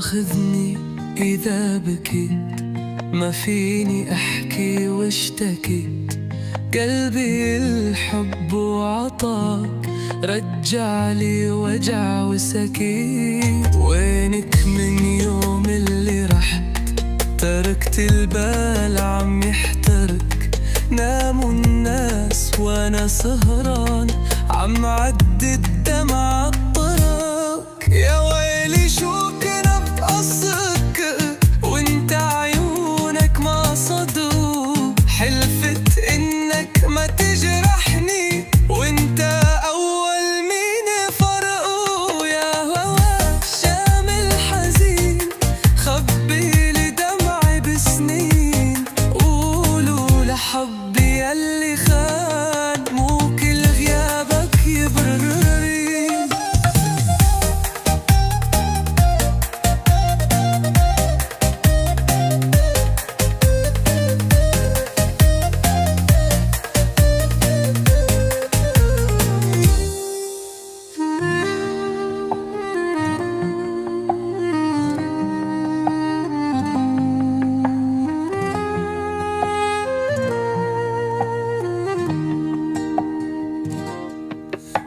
تواخذني إذا بكيت، ما فيني أحكي واشتكيت. قلبي الحب وعطاك رجعلي وجع وسكيت. وينك من يوم اللي رحت؟ تركت البال عم يحترك. ناموا الناس وانا سهران عم عدي الدمع عالطرق. يا ويلي شو كنا بقصدك وانت عيونك ما صدوا. حلفت انك ما تجرحني وانت اول مين فرقوا. يا هوا شامل حزين خبي لي دمعي بسنين. قولوا لحبي يلي خان مو كل غيابك يبررين.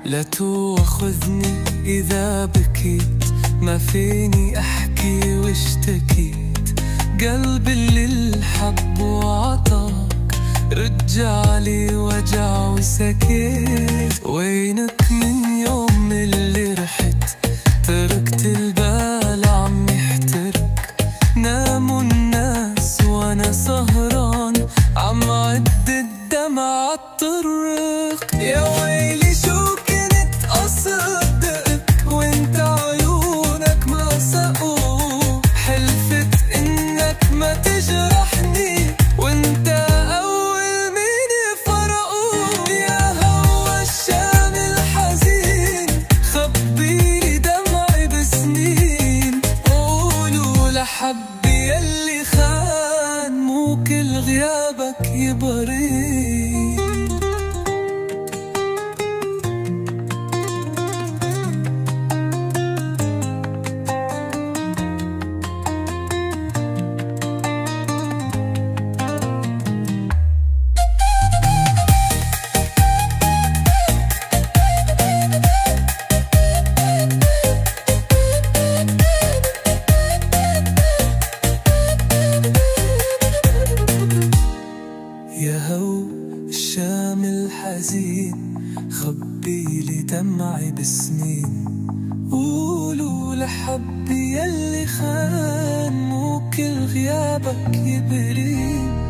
لا تواخذني إذا بكيت، ما فيني أحكي واشتكيت. قلبي اللي الحب وعطاك رجعلي وجع وسكيت. وينك من يوم اللي رحت؟ تركت البال عم يحترك. ناموا الناس وانا سهران عم عد الدمع عالطرق. يا ويلي شو أصدقك وانت عيونك ما سقوا. حلفت انك ما تجرحني وانت اول مين فرقوا. يا هوا الشام الحزين خبيلي دمعي بسنين. قولوا لحبي يلي خان مو كل غيابك يبرين. يا هو الشام الحزين خبيلي دمعي بسنين. قولوا لحبي يلي خان مو كل غيابك يبرين.